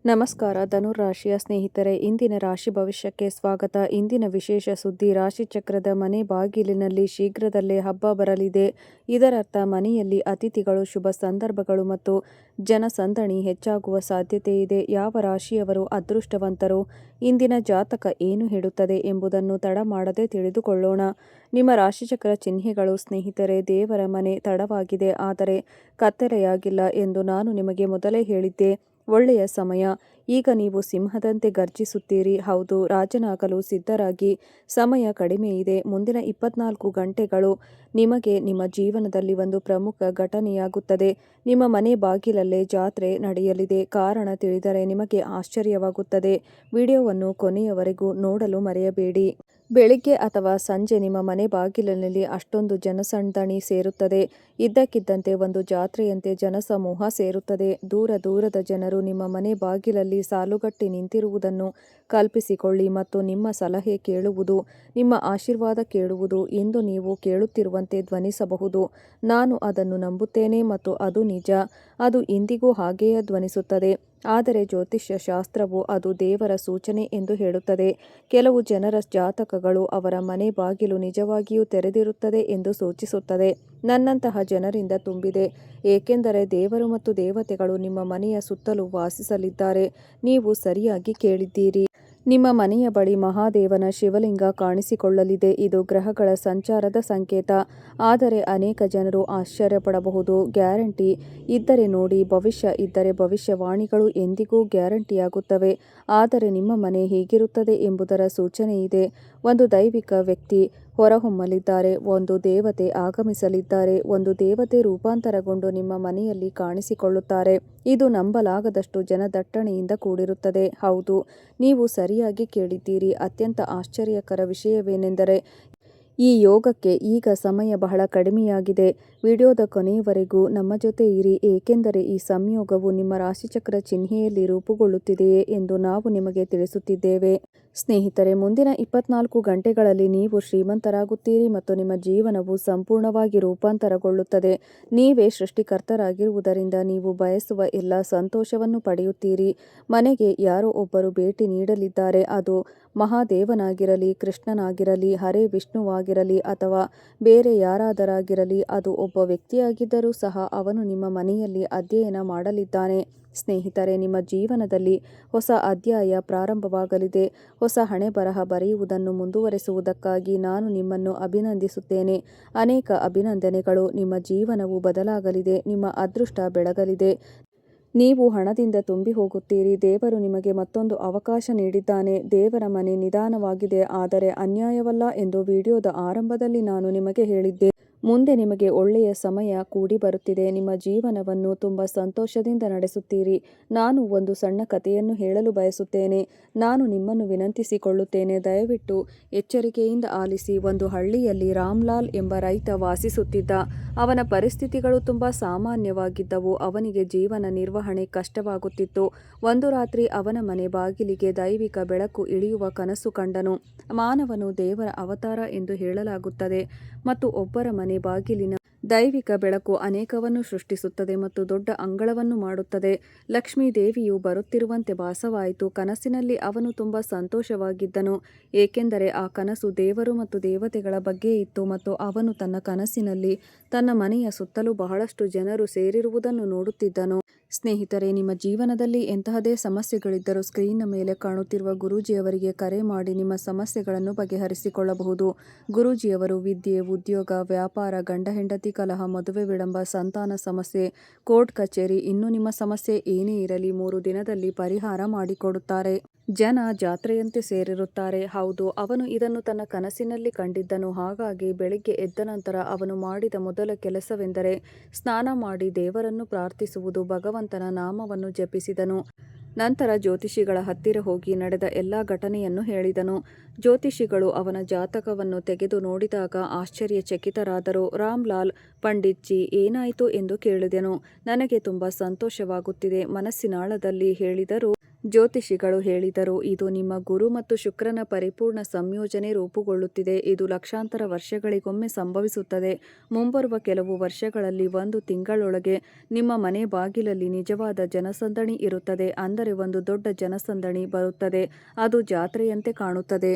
ನಮಸ್ಕಾರ ಧನುರಾಶಿಯ ಸ್ನೇಹಿತರೆ, ಇಂದಿನ ರಾಶಿ ಭವಿಷ್ಯಕ್ಕೆ ಸ್ವಾಗತ. ಇಂದಿನ ವಿಶೇಷ ಸುದ್ದಿ: ರಾಶಿಚಕ್ರದ ಮನೆ ಬಾಗಿಲಿನಲ್ಲಿ ಶೀಘ್ರದಲ್ಲೇ ಹಬ್ಬ ಬರಲಿದೆ. ಇದರರ್ಥ ಮನೆಯಲ್ಲಿ ಅತಿಥಿಗಳು, ಶುಭ ಸಂದರ್ಭಗಳು ಮತ್ತು ಜನಸಂದಣಿ ಹೆಚ್ಚಾಗುವ ಸಾಧ್ಯತೆ ಇದೆ. ಯಾವ ರಾಶಿಯವರು ಅದೃಷ್ಟವಂತರು? ಇಂದಿನ ಜಾತಕ ಏನು ಹೇಳುತ್ತದೆ ಎಂಬುದನ್ನು ತಡ ಮಾಡದೆ ತಿಳಿದುಕೊಳ್ಳೋಣ. ನಿಮ್ಮ ರಾಶಿಚಕ್ರ ಚಿಹ್ನೆಗಳು. ಸ್ನೇಹಿತರೆ, ದೇವರ ಮನೆ ತಡವಾಗಿದೆ, ಆದರೆ ಕತ್ತಲೆಯಾಗಿಲ್ಲ ಎಂದು ನಾನು ನಿಮಗೆ ಮೊದಲೇ ಹೇಳಿದ್ದೆ. ಒಳ್ಳೆಯ ಸಮಯ. ಈಗ ನೀವು ಸಿಂಹದಂತೆ ಗರ್ಜಿಸುತ್ತೀರಿ. ಹೌದು, ರಾಜನಾಗಲು ಸಿದ್ಧರಾಗಿ. ಸಮಯ ಕಡಿಮೆ ಇದೆ. ಮುಂದಿನ 24 ಗಂಟೆಗಳು ನಿಮಗೆ ನಿಮ್ಮ ಜೀವನದಲ್ಲಿ ಒಂದು ಪ್ರಮುಖ ಘಟನೆಯಾಗುತ್ತದೆ. ನಿಮ್ಮ ಮನೆ ಬಾಗಿಲಲ್ಲೇ ಜಾತ್ರೆ ನಡೆಯಲಿದೆ. ಕಾರಣ ತಿಳಿದರೆ ನಿಮಗೆ ಆಶ್ಚರ್ಯವಾಗುತ್ತದೆ. ವಿಡಿಯೋವನ್ನು ಕೊನೆಯವರೆಗೂ ನೋಡಲು ಮರೆಯಬೇಡಿ. ಬೆಳಿಗ್ಗೆ ಅಥವಾ ಸಂಜೆ ನಿಮ್ಮ ಮನೆ ಬಾಗಿಲಿನಲ್ಲಿ ಅಷ್ಟೊಂದು ಜನಸಂದಣಿ ಸೇರುತ್ತದೆ. ಇದ್ದಕ್ಕಿದ್ದಂತೆ ಒಂದು ಜಾತ್ರೆಯಂತೆ ಜನಸಮೂಹ ಸೇರುತ್ತದೆ. ದೂರ ದೂರದ ಜನರು ನಿಮ್ಮ ಮನೆ ಬಾಗಿಲಲ್ಲಿ ಸಾಲುಗಟ್ಟಿ ನಿಂತಿರುವುದನ್ನು ಕಲ್ಪಿಸಿಕೊಳ್ಳಿ ಮತ್ತು ನಿಮ್ಮ ಸಲಹೆ ಕೇಳುವುದು, ನಿಮ್ಮ ಆಶೀರ್ವಾದ ಕೇಳುವುದು ಎಂದು ನೀವು ಕೇಳುತ್ತಿರುವಂತೆ ಧ್ವನಿಸಬಹುದು. ನಾನು ಅದನ್ನು ನಂಬುತ್ತೇನೆ ಮತ್ತು ಅದು ನಿಜ. ಅದು ಇಂದಿಗೂ ಹಾಗೆಯೇ ಧ್ವನಿಸುತ್ತದೆ. ಆದರೆ ಜ್ಯೋತಿಷ್ಯ ಶಾಸ್ತ್ರವು ಅದು ದೇವರ ಸೂಚನೆ ಎಂದು ಹೇಳುತ್ತದೆ. ಕೆಲವು ಜನರ ಜಾತಕಗಳು ಅವರ ಮನೆ ಬಾಗಿಲು ನಿಜವಾಗಿಯೂ ತೆರೆದಿರುತ್ತದೆ ಎಂದು ಸೂಚಿಸುತ್ತದೆ. ನನ್ನಂತಹ ಜನರಿಂದ ತುಂಬಿದೆ, ಏಕೆಂದರೆ ದೇವರು ಮತ್ತು ದೇವತೆಗಳು ನಿಮ್ಮ ಮನೆಯ ಸುತ್ತಲೂ ವಾಸಿಸಲಿದ್ದಾರೆ. ನೀವು ಸರಿಯಾಗಿ ಕೇಳಿದ್ದೀರಿ. ನಿಮ್ಮ ಮನೆಯ ಬಳಿ ಮಹಾದೇವನ ಶಿವಲಿಂಗ ಕಾಣಿಸಿಕೊಳ್ಳಲಿದೆ. ಇದು ಗ್ರಹಗಳ ಸಂಚಾರದ ಸಂಕೇತ. ಆದರೆ ಅನೇಕ ಜನರು ಆಶ್ಚರ್ಯಪಡಬಹುದು. ಗ್ಯಾರಂಟಿ ಇದ್ದರೆ ನೋಡಿ, ಭವಿಷ್ಯ ಇದ್ದರೆ ಭವಿಷ್ಯವಾಣಿಗಳು ಎಂದಿಗೂ ಗ್ಯಾರಂಟಿಯಾಗುತ್ತವೆ. ಆದರೆ ನಿಮ್ಮ ಮನೆ ಹೇಗಿರುತ್ತದೆ ಎಂಬುದರ ಸೂಚನೆಯಿದೆ. ಒಂದು ದೈವಿಕ ವ್ಯಕ್ತಿ ಹೊರಹೊಮ್ಮಲಿದ್ದಾರೆ. ಒಂದು ದೇವತೆ ಆಗಮಿಸಲಿದ್ದಾರೆ. ಒಂದು ದೇವತೆ ರೂಪಾಂತರಗೊಂಡು ನಿಮ್ಮ ಮನೆಯಲ್ಲಿ ಕಾಣಿಸಿಕೊಳ್ಳುತ್ತಾರೆ. ಇದು ನಂಬಲಾಗದಷ್ಟು ಜನದಟ್ಟಣೆಯಿಂದ ಕೂಡಿರುತ್ತದೆ. ಹೌದು, ನೀವು ಸರಿಯಾಗಿ ಕೇಳಿದ್ದೀರಿ. ಅತ್ಯಂತ ಆಶ್ಚರ್ಯಕರ ವಿಷಯವೇನೆಂದರೆ, ಈ ಯೋಗಕ್ಕೆ ಈಗ ಸಮಯ ಬಹಳ ಕಡಿಮೆಯಾಗಿದೆ. ವಿಡಿಯೋದ ಕೊನೆಯವರೆಗೂ ನಮ್ಮ ಜೊತೆ ಇರಿ, ಏಕೆಂದರೆ ಈ ಸಂಯೋಗವು ನಿಮ್ಮ ರಾಶಿಚಕ್ರ ಚಿಹ್ನೆಯಲ್ಲಿ ರೂಪುಗೊಳ್ಳುತ್ತಿದೆಯೇ ಎಂದು ನಾವು ನಿಮಗೆ ತಿಳಿಸುತ್ತಿದ್ದೇವೆ. ಸ್ನೇಹಿತರೆ, ಮುಂದಿನ 24 ಗಂಟೆಗಳಲ್ಲಿ ನೀವು ಶ್ರೀಮಂತರಾಗುತ್ತೀರಿ ಮತ್ತು ನಿಮ್ಮ ಜೀವನವು ಸಂಪೂರ್ಣವಾಗಿ ರೂಪಾಂತರಗೊಳ್ಳುತ್ತದೆ. ನೀವೇ ಸೃಷ್ಟಿಕರ್ತರಾಗಿರುವುದರಿಂದ ನೀವು ಬಯಸುವ ಎಲ್ಲ ಸಂತೋಷವನ್ನು ಪಡೆಯುತ್ತೀರಿ. ಮನೆಗೆ ಯಾರೋ ಒಬ್ಬರು ಭೇಟಿ ನೀಡಲಿದ್ದಾರೆ. ಅದು ಮಹಾದೇವನಾಗಿರಲಿ, ಕೃಷ್ಣನಾಗಿರಲಿ, ಹರೇ ವಿಷ್ಣುವಾಗಿರಲಿ ಅಥವಾ ಬೇರೆ ಯಾರಾದರಾಗಿರಲಿ. ಅದು ಒಬ್ಬ ವ್ಯಕ್ತಿಯಾಗಿದ್ದರೂ ಸಹ ಅವನು ನಿಮ್ಮ ಮನೆಯಲ್ಲಿ ಅಧ್ಯಯನ ಮಾಡಲಿದ್ದಾನೆ. ಸ್ನೇಹಿತರೆ, ನಿಮ್ಮ ಜೀವನದಲ್ಲಿ ಹೊಸ ಅಧ್ಯಾಯ ಪ್ರಾರಂಭವಾಗಲಿದೆ. ಹೊಸ ಹಣೆಬರಹ ಬರೆಯುವುದನ್ನು ಮುಂದುವರೆಸುವುದಕ್ಕಾಗಿ ನಾನು ನಿಮ್ಮನ್ನು ಅಭಿನಂದಿಸುತ್ತೇನೆ. ಅನೇಕ ಅಭಿನಂದನೆಗಳು. ನಿಮ್ಮ ಜೀವನವು ಬದಲಾಗಲಿದೆ. ನಿಮ್ಮ ಅದೃಷ್ಟ ಬೆಳಗಲಿದೆ. ನೀವು ಹಣದಿಂದ ತುಂಬಿ ಹೋಗುತ್ತೀರಿ. ದೇವರು ನಿಮಗೆ ಮತ್ತೊಂದು ಅವಕಾಶ ನೀಡಿದ್ದಾನೆ. ದೇವರ ಮನೆ ನಿಧಾನವಾಗಿದೆ, ಆದರೆ ಅನ್ಯಾಯವಲ್ಲ ಎಂದು ವಿಡಿಯೋದ ಆರಂಭದಲ್ಲಿ ನಾನು ನಿಮಗೆ ಹೇಳಿದ್ದೆ. ಮುಂದೆ ನಿಮಗೆ ಒಳ್ಳೆಯ ಸಮಯ ಕೂಡಿ ಬರುತ್ತಿದೆ. ನಿಮ್ಮ ಜೀವನವನ್ನು ತುಂಬ ಸಂತೋಷದಿಂದ ನಡೆಸುತ್ತೀರಿ. ನಾನು ಒಂದು ಸಣ್ಣ ಕಥೆಯನ್ನು ಹೇಳಲು ಬಯಸುತ್ತೇನೆ. ನಾನು ನಿಮ್ಮನ್ನು ವಿನಂತಿಸಿಕೊಳ್ಳುತ್ತೇನೆ, ದಯವಿಟ್ಟು ಎಚ್ಚರಿಕೆಯಿಂದ ಆಲಿಸಿ. ಒಂದು ಹಳ್ಳಿಯಲ್ಲಿ ರಾಮ್ಲಾಲ್ ಎಂಬ ರೈತ ವಾಸಿಸುತ್ತಿದ್ದ. ಅವನ ಪರಿಸ್ಥಿತಿಗಳು ತುಂಬ ಸಾಮಾನ್ಯವಾಗಿದ್ದವು. ಅವನಿಗೆ ಜೀವನ ನಿರ್ವಹಣೆ ಕಷ್ಟವಾಗುತ್ತಿತ್ತು. ಒಂದು ರಾತ್ರಿ ಅವನ ಮನೆ ಬಾಗಿಲಿಗೆ ದೈವಿಕ ಬೆಳಕು ಇಳಿಯುವ ಕನಸು ಕಂಡನು. ಮಾನವನು ದೇವರ ಅವತಾರ ಎಂದು ಹೇಳಲಾಗುತ್ತದೆ ಮತ್ತು ಒಬ್ಬರ ಮನೆ ಬಾಗಿಲಿನ ದೈವಿಕ ಬೆಳಕು ಅನೇಕವನ್ನು ಸೃಷ್ಟಿಸುತ್ತದೆ ಮತ್ತು ದೊಡ್ಡ ಅಂಗಳವನ್ನು ಮಾಡುತ್ತದೆ. ಲಕ್ಷ್ಮೀ ದೇವಿಯು ಬರುತ್ತಿರುವಂತೆ ಭಾಸವಾಯಿತು. ಕನಸಿನಲ್ಲಿ ಅವನು ತುಂಬ ಸಂತೋಷವಾಗಿದ್ದನು, ಏಕೆಂದರೆ ಆ ಕನಸು ದೇವರು ಮತ್ತು ದೇವತೆಗಳ ಬಗ್ಗೆ ಇತ್ತು ಮತ್ತು ಅವನು ತನ್ನ ಕನಸಿನಲ್ಲಿ ತನ್ನ ಮನೆಯ ಸುತ್ತಲೂ ಬಹಳಷ್ಟು ಜನರು ಸೇರಿರುವುದನ್ನು ನೋಡುತ್ತಿದ್ದನು. ಸ್ನೇಹಿತರೆ, ನಿಮ್ಮ ಜೀವನದಲ್ಲಿ ಎಂತಹದೇ ಸಮಸ್ಯೆಗಳಿದ್ದರೂ ಸ್ಕ್ರೀನ್ನ ಮೇಲೆ ಕಾಣುತ್ತಿರುವ ಗುರೂಜಿಯವರಿಗೆ ಕರೆ ಮಾಡಿ ನಿಮ್ಮ ಸಮಸ್ಯೆಗಳನ್ನು ಬಗೆಹರಿಸಿಕೊಳ್ಳಬಹುದು. ಗುರೂಜಿಯವರು ವಿದ್ಯೆ, ಉದ್ಯೋಗ, ವ್ಯಾಪಾರ, ಗಂಡ ಹೆಂಡತಿ ಕಲಹ, ಮದುವೆ ವಿಳಂಬ, ಸಂತಾನ ಸಮಸ್ಯೆ, ಕೋರ್ಟ್ ಕಚೇರಿ, ಇನ್ನು ನಿಮ್ಮ ಸಮಸ್ಯೆ ಏನೇ ಇರಲಿ 3 ದಿನದಲ್ಲಿ ಪರಿಹಾರ ಮಾಡಿಕೊಡುತ್ತಾರೆ. ಜನ ಜಾತ್ರೆಯಂತೆ ಸೇರಿರುತ್ತಾರೆ. ಹೌದು, ಅವನು ಇದನ್ನು ತನ್ನ ಕನಸಿನಲ್ಲಿ ಕಂಡಿದ್ದನು. ಹಾಗಾಗಿ ಬೆಳಿಗ್ಗೆ ಎದ್ದ ನಂತರ ಅವನು ಮಾಡಿದ ಮೊದಲ ಕೆಲಸವೆಂದರೆ ಸ್ನಾನ ಮಾಡಿ ದೇವರನ್ನು ಪ್ರಾರ್ಥಿಸುವುದು. ಭಗವಂತನ ನಾಮವನ್ನು ಜಪಿಸಿದನು. ನಂತರ ಜ್ಯೋತಿಷಿಗಳ ಹತ್ತಿರ ಹೋಗಿ ನಡೆದ ಎಲ್ಲ ಘಟನೆಯನ್ನು ಹೇಳಿದನು. ಜ್ಯೋತಿಷಿಗಳು ಅವನ ಜಾತಕವನ್ನು ತೆಗೆದು ನೋಡಿದಾಗ ಆಶ್ಚರ್ಯಚಕಿತರಾದರು. ರಾಮ್ಲಾಲ್, ಪಂಡಿತ್ ಜಿ, ಏನಾಯಿತು ಎಂದು ಕೇಳಿದನು. ನನಗೆ ತುಂಬ ಸಂತೋಷವಾಗುತ್ತಿದೆ, ಮನಸ್ಸಿನಾಳದಲ್ಲಿ ಹೇಳಿದರು. ಜ್ಯೋತಿಷಿಗಳು ಹೇಳಿದರು, ಇದು ನಿಮ್ಮ ಗುರು ಮತ್ತು ಶುಕ್ರನ ಪರಿಪೂರ್ಣ ಸಂಯೋಜನೆ ರೂಪುಗೊಳ್ಳುತ್ತಿದೆ. ಇದು ಲಕ್ಷಾಂತರ ವರ್ಷಗಳಿಗೊಮ್ಮೆ ಸಂಭವಿಸುತ್ತದೆ. ಮುಂಬರುವ ಕೆಲವು ವರ್ಷಗಳಲ್ಲಿ 1 ತಿಂಗಳೊಳಗೆ ನಿಮ್ಮ ಮನೆ ಬಾಗಿಲಲ್ಲಿ ನಿಜವಾದ ಜನಸಂದಣಿ ಇರುತ್ತದೆ. ಅಂದರೆ ಒಂದು ದೊಡ್ಡ ಜನಸಂದಣಿ ಬರುತ್ತದೆ. ಅದು ಜಾತ್ರೆಯಂತೆ ಕಾಣುತ್ತದೆ.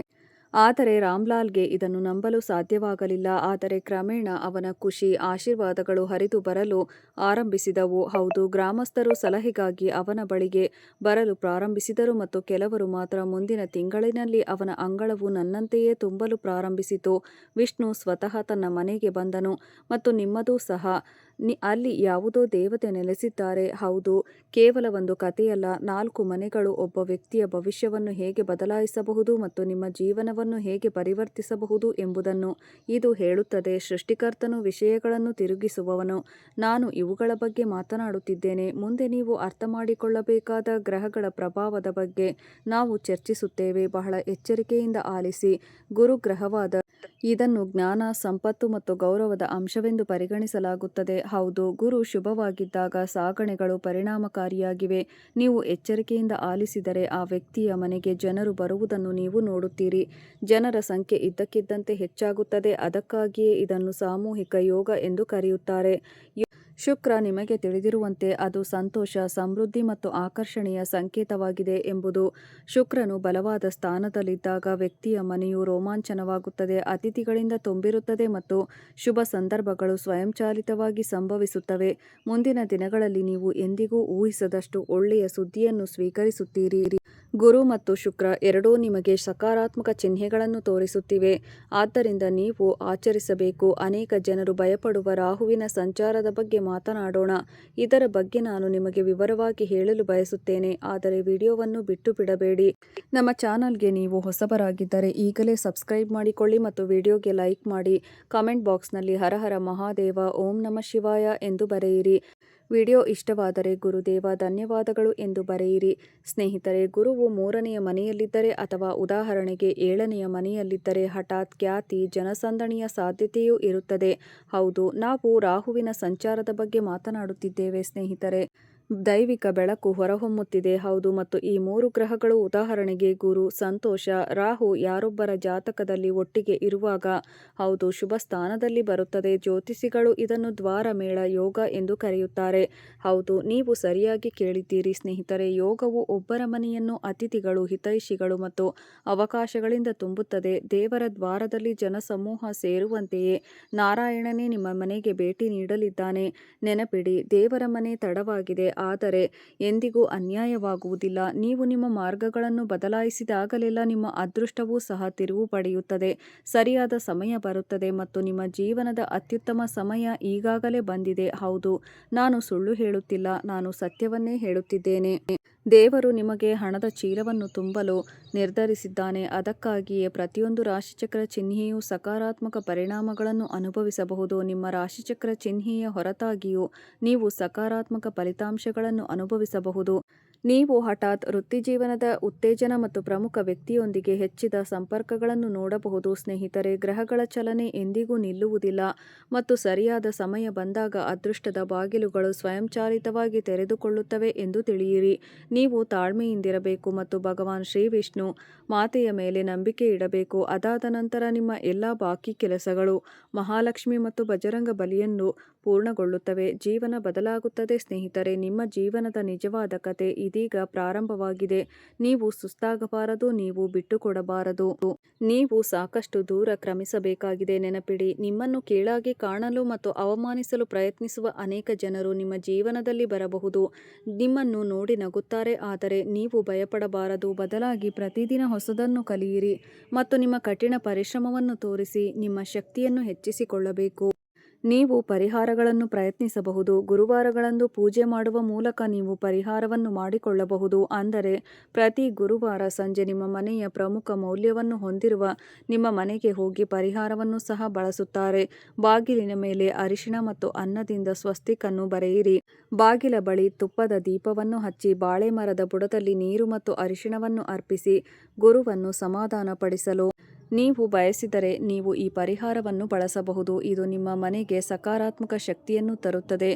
ಆದರೆ ರಾಮ್ಲಾಲ್ಗೆ ಇದನ್ನು ನಂಬಲು ಸಾಧ್ಯವಾಗಲಿಲ್ಲ. ಆದರೆ ಕ್ರಮೇಣ ಅವನ ಖುಷಿ, ಆಶೀರ್ವಾದಗಳು ಹರಿದು ಬರಲು ಆರಂಭಿಸಿದವು. ಹೌದು, ಗ್ರಾಮಸ್ಥರು ಸಲಹೆಗಾಗಿ ಅವನ ಬಳಿಗೆ ಬರಲು ಪ್ರಾರಂಭಿಸಿದರು ಮತ್ತು ಕೆಲವರು ಮಾತ್ರ. ಮುಂದಿನ ತಿಂಗಳಿನಲ್ಲಿ ಅವನ ಅಂಗಳವು ನನ್ನಂತೆಯೇ ತುಂಬಲು ಪ್ರಾರಂಭಿಸಿತು. ವಿಷ್ಣು ಸ್ವತಃ ತನ್ನ ಮನೆಗೆ ಬಂದನು ಮತ್ತು ನಿಮ್ಮದೂ ಸಹ. ಅಲ್ಲಿ ಯಾವುದೋ ದೇವತೆ ನೆಲೆಸಿದ್ದಾರೆ. ಹೌದು, ಕೇವಲ ಒಂದು ಕಥೆಯಲ್ಲ. 4 ಮನೆಗಳು ಒಬ್ಬ ವ್ಯಕ್ತಿಯ ಭವಿಷ್ಯವನ್ನು ಹೇಗೆ ಬದಲಾಯಿಸಬಹುದು ಮತ್ತು ನಿಮ್ಮ ಜೀವನವನ್ನು ಹೇಗೆ ಪರಿವರ್ತಿಸಬಹುದು ಎಂಬುದನ್ನು ಇದು ಹೇಳುತ್ತದೆ. ಸೃಷ್ಟಿಕರ್ತನು ವಿಷಯಗಳನ್ನು ತಿರುಗಿಸುವವನು. ನಾನು ಇವುಗಳ ಬಗ್ಗೆ ಮಾತನಾಡುತ್ತಿದ್ದೇನೆ. ಮುಂದೆ ನೀವು ಅರ್ಥಮಾಡಿಕೊಳ್ಳಬೇಕಾದ ಗ್ರಹಗಳ ಪ್ರಭಾವದ ಬಗ್ಗೆ ನಾವು ಚರ್ಚಿಸುತ್ತೇವೆ. ಬಹಳ ಎಚ್ಚರಿಕೆಯಿಂದ ಆಲಿಸಿ. ಗುರು ಗ್ರಹವಾದ ಇದನ್ನು ಜ್ಞಾನ, ಸಂಪತ್ತು ಮತ್ತು ಗೌರವದ ಅಂಶವೆಂದು ಪರಿಗಣಿಸಲಾಗುತ್ತದೆ. ಹೌದು, ಗುರು ಶುಭವಾಗಿದ್ದಾಗ ಸಾಗಣೆಗಳು ಪರಿಣಾಮಕಾರಿಯಾಗಿವೆ. ನೀವು ಎಚ್ಚರಿಕೆಯಿಂದ ಆಲಿಸಿದರೆ ಆ ವ್ಯಕ್ತಿಯ ಮನೆಗೆ ಜನರು ಬರುವುದನ್ನು ನೀವು ನೋಡುತ್ತೀರಿ. ಜನರ ಸಂಖ್ಯೆ ಇದ್ದಕ್ಕಿದ್ದಂತೆ ಹೆಚ್ಚಾಗುತ್ತದೆ. ಅದಕ್ಕಾಗಿಯೇ ಇದನ್ನು ಸಾಮೂಹಿಕ ಯೋಗ ಎಂದು ಕರೆಯುತ್ತಾರೆ. ಶುಕ್ರ, ನಿಮಗೆ ತಿಳಿದಿರುವಂತೆ, ಅದು ಸಂತೋಷ, ಸಮೃದ್ಧಿ ಮತ್ತು ಆಕರ್ಷಣೆಯ ಸಂಕೇತವಾಗಿದೆ ಎಂಬುದು. ಶುಕ್ರನು ಬಲವಾದ ಸ್ಥಾನದಲ್ಲಿದ್ದಾಗ ವ್ಯಕ್ತಿಯ ಮನೆಯು ರೋಮಾಂಚನವಾಗುತ್ತದೆ, ಅತಿಥಿಗಳಿಂದ ತುಂಬಿರುತ್ತದೆ ಮತ್ತು ಶುಭ ಸಂದರ್ಭಗಳು ಸ್ವಯಂಚಾಲಿತವಾಗಿ ಸಂಭವಿಸುತ್ತವೆ. ಮುಂದಿನ ದಿನಗಳಲ್ಲಿ ನೀವು ಎಂದಿಗೂ ಊಹಿಸದಷ್ಟು ಒಳ್ಳೆಯ ಸುದ್ದಿಯನ್ನು ಸ್ವೀಕರಿಸುತ್ತೀರಿ. ಗುರು ಮತ್ತು ಶುಕ್ರ ಎರಡೂ ನಿಮಗೆ ಸಕಾರಾತ್ಮಕ ಚಿಹ್ನೆಗಳನ್ನು ತೋರಿಸುತ್ತಿವೆ. ಆದ್ದರಿಂದ ನೀವು ಆಚರಿಸಬೇಕು. ಅನೇಕ ಜನರು ಭಯಪಡುವ ರಾಹುವಿನ ಸಂಚಾರದ ಬಗ್ಗೆ ಮಾತನಾಡೋಣ. ಇದರ ಬಗ್ಗೆ ನಾನು ನಿಮಗೆ ವಿವರವಾಗಿ ಹೇಳಲು ಬಯಸುತ್ತೇನೆ. ಆದರೆ ವಿಡಿಯೋವನ್ನು ಬಿಟ್ಟು ಬಿಡಬೇಡಿ. ನಮ್ಮ ಚಾನಲ್ಗೆ ನೀವು ಹೊಸಬರಾಗಿದ್ದರೆ ಈಗಲೇ ಸಬ್ಸ್ಕ್ರೈಬ್ ಮಾಡಿಕೊಳ್ಳಿ ಮತ್ತು ವಿಡಿಯೋಗೆ ಲೈಕ್ ಮಾಡಿ. ಕಾಮೆಂಟ್ ಬಾಕ್ಸ್ನಲ್ಲಿ ಹರ ಹರ ಮಹಾದೇವ, ಓಂ ನಮಃ ಶಿವಾಯ ಎಂದು ಬರೆಯಿರಿ. ವಿಡಿಯೋ ಇಷ್ಟವಾದರೆ ಗುರುದೇವ ಧನ್ಯವಾದಗಳು ಎಂದು ಬರೆಯಿರಿ. ಸ್ನೇಹಿತರೆ, ಗುರುವು 3ನೆಯ ಮನೆಯಲ್ಲಿದ್ದರೆ ಅಥವಾ ಉದಾಹರಣೆಗೆ 7ನೆಯ ಮನೆಯಲ್ಲಿದ್ದರೆ ಹಠಾತ್ ಖ್ಯಾತಿ, ಜನಸಂದಣಿಯ ಸಾಧ್ಯತೆಯೂ ಇರುತ್ತದೆ. ಹೌದು, ನಾವು ರಾಹುವಿನ ಸಂಚಾರದ ಬಗ್ಗೆ ಮಾತನಾಡುತ್ತಿದ್ದೇವೆ ಸ್ನೇಹಿತರೆ. ದೈವಿಕ ಬೆಳಕು ಹೊರಹೊಮ್ಮುತ್ತಿದೆ. ಹೌದು, ಮತ್ತು ಈ 3 ಗ್ರಹಗಳು, ಉದಾಹರಣೆಗೆ ಗುರು, ಸಂತೋಷ, ರಾಹು ಯಾರೊಬ್ಬರ ಜಾತಕದಲ್ಲಿ ಒಟ್ಟಿಗೆ ಇರುವಾಗ, ಹೌದು, ಶುಭ ಸ್ಥಾನದಲ್ಲಿ ಬರುತ್ತದೆ. ಜ್ಯೋತಿಷಿಗಳು ಇದನ್ನು ದ್ವಾರ ಮೇಳ ಯೋಗ ಎಂದು ಕರೆಯುತ್ತಾರೆ. ಹೌದು, ನೀವು ಸರಿಯಾಗಿ ಕೇಳಿದ್ದೀರಿ ಸ್ನೇಹಿತರೆ. ಯೋಗವು ಒಬ್ಬರ ಮನೆಯನ್ನು ಅತಿಥಿಗಳು, ಹಿತೈಷಿಗಳು ಮತ್ತು ಅವಕಾಶಗಳಿಂದ ತುಂಬುತ್ತದೆ. ದೇವರ ದ್ವಾರದಲ್ಲಿ ಜನಸಮೂಹ ಸೇರುವಂತೆಯೇ ನಾರಾಯಣನೇ ನಿಮ್ಮ ಮನೆಗೆ ಭೇಟಿ ನೀಡಲಿದ್ದಾನೆ. ನೆನಪಿಡಿ, ದೇವರ ಮನೆ ತಡವಾಗಿದೆ ಆದರೆ ಎಂದಿಗೂ ಅನ್ಯಾಯವಾಗುವುದಿಲ್ಲ. ನೀವು ನಿಮ್ಮ ಮಾರ್ಗಗಳನ್ನು ಬದಲಾಯಿಸಿದಾಗಲೆಲ್ಲ ನಿಮ್ಮ ಅದೃಷ್ಟವೂ ಸಹ ತಿರುವು ಪಡೆಯುತ್ತದೆ. ಸರಿಯಾದ ಸಮಯ ಬರುತ್ತದೆ ಮತ್ತು ನಿಮ್ಮ ಜೀವನದ ಅತ್ಯುತ್ತಮ ಸಮಯ ಈಗಾಗಲೇ ಬಂದಿದೆ. ಹೌದು, ನಾನು ಸುಳ್ಳು ಹೇಳುತ್ತಿಲ್ಲ, ನಾನು ಸತ್ಯವನ್ನೇ ಹೇಳುತ್ತಿದ್ದೇನೆ. ದೇವರು ನಿಮಗೆ ಹಣದ ಚೀಲವನ್ನು ತುಂಬಲು ನಿರ್ಧರಿಸಿದ್ದಾನೆ. ಅದಕ್ಕಾಗಿಯೇ ಪ್ರತಿಯೊಂದು ರಾಶಿಚಕ್ರ ಚಿಹ್ನೆಯೂ ಸಕಾರಾತ್ಮಕ ಪರಿಣಾಮಗಳನ್ನು ಅನುಭವಿಸಬಹುದು. ನಿಮ್ಮ ರಾಶಿಚಕ್ರ ಚಿಹ್ನೆಯ ಹೊರತಾಗಿಯೂ ನೀವು ಸಕಾರಾತ್ಮಕ ಫಲಿತಾಂಶಗಳನ್ನು ಅನುಭವಿಸಬಹುದು. ನೀವು ಹಠಾತ್ ವೃತ್ತಿಜೀವನದ ಉತ್ತೇಜನ ಮತ್ತು ಪ್ರಮುಖ ವ್ಯಕ್ತಿಯೊಂದಿಗೆ ಹೆಚ್ಚಿದ ಸಂಪರ್ಕಗಳನ್ನು ನೋಡಬಹುದು. ಸ್ನೇಹಿತರೆ, ಗ್ರಹಗಳ ಚಲನೆ ಎಂದಿಗೂ ನಿಲ್ಲುವುದಿಲ್ಲ ಮತ್ತು ಸರಿಯಾದ ಸಮಯ ಬಂದಾಗ ಅದೃಷ್ಟದ ಬಾಗಿಲುಗಳು ಸ್ವಯಂಚಾಲಿತವಾಗಿ ತೆರೆದುಕೊಳ್ಳುತ್ತವೆ ಎಂದು ತಿಳಿಯಿರಿ. ನೀವು ತಾಳ್ಮೆಯಿಂದಿರಬೇಕು ಮತ್ತು ಭಗವಾನ್ ಶ್ರೀ ವಿಷ್ಣು ಮಾತೆಯ ಮೇಲೆ ನಂಬಿಕೆ ಇಡಬೇಕು. ಅದಾದ ನಂತರ ನಿಮ್ಮ ಎಲ್ಲ ಬಾಕಿ ಕೆಲಸಗಳು ಮಹಾಲಕ್ಷ್ಮಿ ಮತ್ತು ಬಜರಂಗ ಬಲಿಯನ್ನು ಪೂರ್ಣಗೊಳ್ಳುತ್ತವೆ. ಜೀವನ ಬದಲಾಗುತ್ತದೆ ಸ್ನೇಹಿತರೆ. ನಿಮ್ಮ ಜೀವನದ ನಿಜವಾದ ಕತೆ ಇದೀಗ ಪ್ರಾರಂಭವಾಗಿದೆ. ನೀವು ಸುಸ್ತಾಗಬಾರದು, ನೀವು ಬಿಟ್ಟುಕೊಡಬಾರದು. ನೀವು ಸಾಕಷ್ಟು ದೂರ ಕ್ರಮಿಸಬೇಕಾಗಿದೆ. ನೆನಪಿಡಿ, ನಿಮ್ಮನ್ನು ಕೀಳಾಗಿ ಕಾಣಲು ಮತ್ತು ಅವಮಾನಿಸಲು ಪ್ರಯತ್ನಿಸುವ ಅನೇಕ ಜನರು ನಿಮ್ಮ ಜೀವನದಲ್ಲಿ ಬರಬಹುದು. ನಿಮ್ಮನ್ನು ನೋಡಿ ನಗುತ್ತಾರೆ, ಆದರೆ ನೀವು ಭಯಪಡಬಾರದು. ಬದಲಾಗಿ ಪ್ರತಿದಿನ ಹೊಸದನ್ನು ಕಲಿಯಿರಿ ಮತ್ತು ನಿಮ್ಮ ಕಠಿಣ ಪರಿಶ್ರಮವನ್ನು ತೋರಿಸಿ ನಿಮ್ಮ ಶಕ್ತಿಯನ್ನು ಹೆಚ್ಚಿಸಿಕೊಳ್ಳಬೇಕು. ನೀವು ಪರಿಹಾರಗಳನ್ನು ಪ್ರಯತ್ನಿಸಬಹುದು. ಗುರುವಾರಗಳಂದು ಪೂಜೆ ಮಾಡುವ ಮೂಲಕ ನೀವು ಪರಿಹಾರವನ್ನು ಮಾಡಿಕೊಳ್ಳಬಹುದು. ಅಂದರೆ ಪ್ರತಿ ಗುರುವಾರ ಸಂಜೆ ನಿಮ್ಮ ಮನೆಯ ಪ್ರಮುಖ ಮೌಲ್ಯವನ್ನು ಹೊಂದಿರುವ ನಿಮ್ಮ ಮನೆಗೆ ಹೋಗಿ ಪರಿಹಾರವನ್ನು ಸಹ ಬಳಸುತ್ತಾರೆ. ಬಾಗಿಲಿನ ಮೇಲೆ ಅರಿಶಿಣ ಮತ್ತು ಅನ್ನದಿಂದ ಸ್ವಸ್ತಿಕ್ ಅನ್ನು ಬರೆಯಿರಿ. ಬಾಗಿಲ ಬಳಿ ತುಪ್ಪದ ದೀಪವನ್ನು ಹಚ್ಚಿ ಬಾಳೆ ಮರದ ಬುಡದಲ್ಲಿ ನೀರು ಮತ್ತು ಅರಿಶಿಣವನ್ನು ಅರ್ಪಿಸಿ ಗುರುವನ್ನು ಸಮಾಧಾನಪಡಿಸಲು ನೀವು ಬಯಸಿದರೆ ನೀವು ಈ ಪರಿಹಾರವನ್ನು ಬಳಸಬಹುದು. ಇದು ನಿಮ್ಮ ಮನೆಗೆ ಸಕಾರಾತ್ಮಕ ಶಕ್ತಿಯನ್ನು ತರುತ್ತದೆ.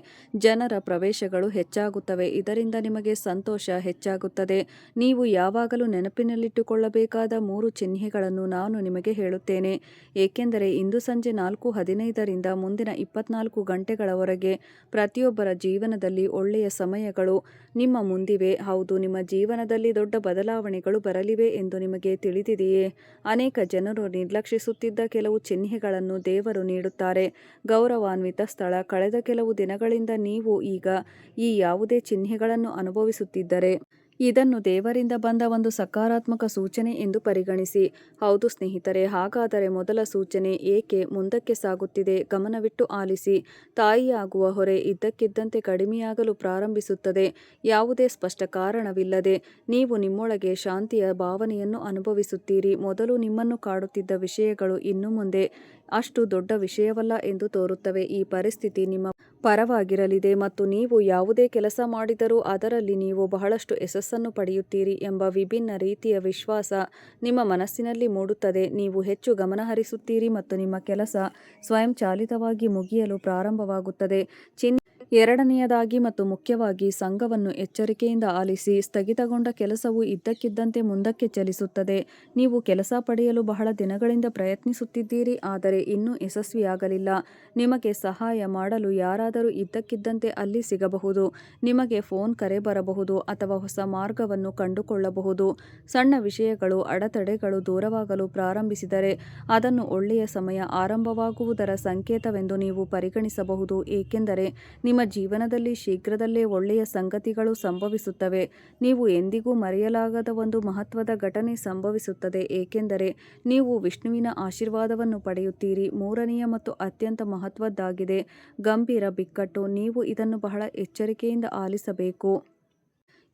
ಜನರ ಪ್ರವೇಶಗಳು ಹೆಚ್ಚಾಗುತ್ತವೆ. ಇದರಿಂದ ನಿಮಗೆ ಸಂತೋಷ ಹೆಚ್ಚಾಗುತ್ತದೆ. ನೀವು ಯಾವಾಗಲೂ ನೆನಪಿನಲ್ಲಿಟ್ಟುಕೊಳ್ಳಬೇಕಾದ 3 ಚಿಹ್ನೆಗಳನ್ನು ನಾನು ನಿಮಗೆ ಹೇಳುತ್ತೇನೆ. ಏಕೆಂದರೆ ಇಂದು ಸಂಜೆ 4:15ರಿಂದ ಮುಂದಿನ 24 ಗಂಟೆಗಳವರೆಗೆ ಪ್ರತಿಯೊಬ್ಬರ ಜೀವನದಲ್ಲಿ ಒಳ್ಳೆಯ ಸಮಯಗಳು ನಿಮ್ಮ ಮುಂದಿವೆ. ಹೌದು, ನಿಮ್ಮ ಜೀವನದಲ್ಲಿ ದೊಡ್ಡ ಬದಲಾವಣೆಗಳು ಬರಲಿವೆ ಎಂದು ನಿಮಗೆ ತಿಳಿದಿದೆಯೇ? ಅನೇಕ ಜನರು ನಿರ್ಲಕ್ಷಿಸುತ್ತಿದ್ದ ಕೆಲವು ಚಿಹ್ನೆಗಳನ್ನು ದೇವರು ನೀಡುತ್ತಾರೆ. ಗೌರವಾನ್ವಿತ ಸ್ಥಳ. ಕಳೆದ ಕೆಲವು ದಿನಗಳಿಂದ ನೀವು ಈಗ ಈ ಯಾವುದೇ ಚಿಹ್ನೆಗಳನ್ನು ಅನುಭವಿಸುತ್ತಿದ್ದರೆ ಇದನ್ನು ದೇವರಿಂದ ಬಂದ ಒಂದು ಸಕಾರಾತ್ಮಕ ಸೂಚನೆ ಎಂದು ಪರಿಗಣಿಸಿ. ಹೌದು ಸ್ನೇಹಿತರೆ, ಹಾಗಾದರೆ ಮೊದಲ ಸೂಚನೆ ಏಕೆ ಮುಂದಕ್ಕೆ ಸಾಗುತ್ತಿದೆ? ಗಮನವಿಟ್ಟು ಆಲಿಸಿ. ತಾಯಿಯಾಗುವ ಹೊರೆ ಇದ್ದಕ್ಕಿದ್ದಂತೆ ಕಡಿಮೆಯಾಗಲು ಪ್ರಾರಂಭಿಸುತ್ತದೆ. ಯಾವುದೇ ಸ್ಪಷ್ಟ ಕಾರಣವಿಲ್ಲದೆ ನೀವು ನಿಮ್ಮೊಳಗೆ ಶಾಂತಿಯ ಭಾವನೆಯನ್ನು ಅನುಭವಿಸುತ್ತೀರಿ. ಮೊದಲು ನಿಮ್ಮನ್ನು ಕಾಡುತ್ತಿದ್ದ ವಿಷಯಗಳು ಇನ್ನು ಮುಂದೆ ಅಷ್ಟು ದೊಡ್ಡ ವಿಷಯವಲ್ಲ ಎಂದು ತೋರುತ್ತವೆ. ಈ ಪರಿಸ್ಥಿತಿ ನಿಮ್ಮ ಪರವಾಗಿರಲಿದೆ ಮತ್ತು ನೀವು ಯಾವುದೇ ಕೆಲಸ ಮಾಡಿದರೂ ಅದರಲ್ಲಿ ನೀವು ಬಹಳಷ್ಟು ಯಶಸ್ಸನ್ನು ಪಡೆಯುತ್ತೀರಿ ಎಂಬ ವಿಭಿನ್ನ ರೀತಿಯ ವಿಶ್ವಾಸ ನಿಮ್ಮ ಮನಸ್ಸಿನಲ್ಲಿ ಮೂಡುತ್ತದೆ. ನೀವು ಹೆಚ್ಚು ಗಮನಹರಿಸುತ್ತೀರಿ ಮತ್ತು ನಿಮ್ಮ ಕೆಲಸ ಸ್ವಯಂಚಾಲಿತವಾಗಿ ಮುಗಿಯಲು ಪ್ರಾರಂಭವಾಗುತ್ತದೆ. ಎರಡನೆಯದಾಗಿ ಮತ್ತು ಮುಖ್ಯವಾಗಿ, ಸಂಘವನ್ನು ಎಚ್ಚರಿಕೆಯಿಂದ ಆಲಿಸಿ. ಸ್ಥಗಿತಗೊಂಡ ಕೆಲಸವು ಇದ್ದಕ್ಕಿದ್ದಂತೆ ಮುಂದಕ್ಕೆ ಚಲಿಸುತ್ತದೆ. ನೀವು ಕೆಲಸ ಪಡೆಯಲು ಬಹಳ ದಿನಗಳಿಂದ ಪ್ರಯತ್ನಿಸುತ್ತಿದ್ದೀರಿ, ಆದರೆ ಇನ್ನೂ ಯಶಸ್ವಿಯಾಗಲಿಲ್ಲ. ನಿಮಗೆ ಸಹಾಯ ಮಾಡಲು ಯಾರಾದರೂ ಇದ್ದಕ್ಕಿದ್ದಂತೆ ಅಲ್ಲಿ ಸಿಗಬಹುದು. ನಿಮಗೆ ಫೋನ್ ಕರೆ ಬರಬಹುದು ಅಥವಾ ಹೊಸ ಮಾರ್ಗವನ್ನು ಕಂಡುಕೊಳ್ಳಬಹುದು. ಸಣ್ಣ ವಿಷಯಗಳು, ಅಡೆತಡೆಗಳು ದೂರವಾಗಲು ಪ್ರಾರಂಭಿಸಿದರೆ ಅದನ್ನು ಒಳ್ಳೆಯ ಸಮಯ ಆರಂಭವಾಗುವುದರ ಸಂಕೇತವೆಂದು ನೀವು ಪರಿಗಣಿಸಬಹುದು. ಏಕೆಂದರೆ ನಿಮ್ಮ ಜೀವನದಲ್ಲಿ ಶೀಘ್ರದಲ್ಲೇ ಒಳ್ಳೆಯ ಸಂಗತಿಗಳು ಸಂಭವಿಸುತ್ತವೆ. ನೀವು ಎಂದಿಗೂ ಮರೆಯಲಾಗದ ಒಂದು ಮಹತ್ವದ ಘಟನೆ ಸಂಭವಿಸುತ್ತದೆ, ಏಕೆಂದರೆ ನೀವು ವಿಷ್ಣುವಿನ ಆಶೀರ್ವಾದವನ್ನು ಪಡೆಯುತ್ತೀರಿ. ಮೂರನೆಯ ಮತ್ತು ಅತ್ಯಂತ ಮಹತ್ವದ್ದಾಗಿದೆ, ಗಂಭೀರ ಬಿಕ್ಕಟ್ಟು. ನೀವು ಇದನ್ನು ಬಹಳ ಎಚ್ಚರಿಕೆಯಿಂದ ಆಲಿಸಬೇಕು.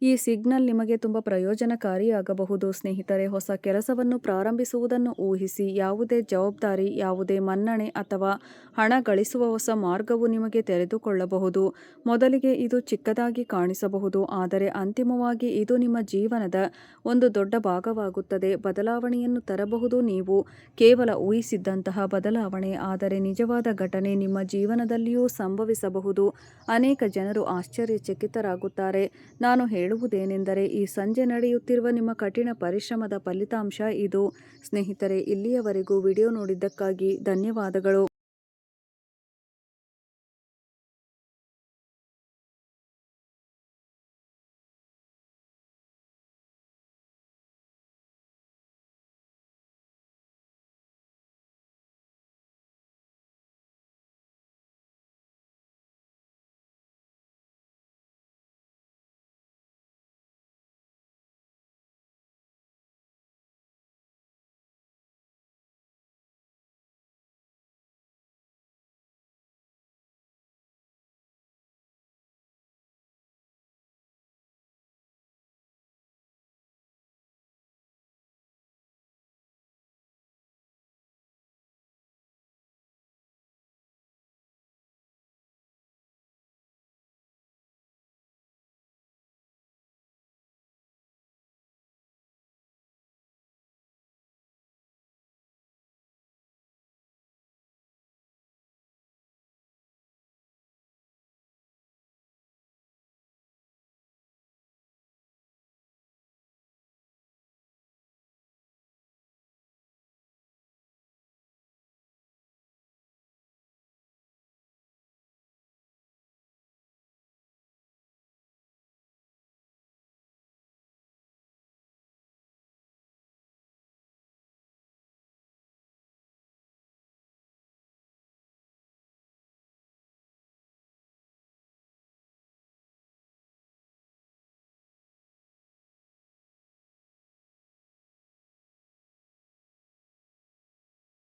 ಈ ಸಿಗ್ನಲ್ ನಿಮಗೆ ತುಂಬ ಪ್ರಯೋಜನಕಾರಿಯಾಗಬಹುದು. ಸ್ನೇಹಿತರೆ, ಹೊಸ ಕೆಲಸವನ್ನು ಪ್ರಾರಂಭಿಸುವುದನ್ನು ಊಹಿಸಿ. ಯಾವುದೇ ಜವಾಬ್ದಾರಿ, ಯಾವುದೇ ಮನ್ನಣೆ ಅಥವಾ ಹಣ ಗಳಿಸುವ ಹೊಸ ಮಾರ್ಗವು ನಿಮಗೆ ತೆರೆದುಕೊಳ್ಳಬಹುದು. ಮೊದಲಿಗೆ ಇದು ಚಿಕ್ಕದಾಗಿ ಕಾಣಿಸಬಹುದು, ಆದರೆ ಅಂತಿಮವಾಗಿ ಇದು ನಿಮ್ಮ ಜೀವನದ ಒಂದು ದೊಡ್ಡ ಭಾಗವಾಗುತ್ತದೆ. ಬದಲಾವಣೆಯನ್ನು ತರಬಹುದು. ನೀವು ಕೇವಲ ಊಹಿಸಿದ್ದಂತಹ ಬದಲಾವಣೆ, ಆದರೆ ನಿಜವಾದ ಘಟನೆ ನಿಮ್ಮ ಜೀವನದಲ್ಲಿಯೂ ಸಂಭವಿಸಬಹುದು. ಅನೇಕ ಜನರು ಆಶ್ಚರ್ಯಚಕಿತರಾಗುತ್ತಾರೆ. ನಾನು ಹೇಳುವುದೇನೆಂದರೆ, ಈ ಸಂಜೆ ನಡೆಯುತ್ತಿರುವ ನಿಮ್ಮ ಕಠಿಣ ಪರಿಶ್ರಮದ ಫಲಿತಾಂಶ ಇದು. ಸ್ನೇಹಿತರೆ, ಇಲ್ಲಿಯವರೆಗೂ ವಿಡಿಯೋ ನೋಡಿದ್ದಕ್ಕಾಗಿ ಧನ್ಯವಾದಗಳು.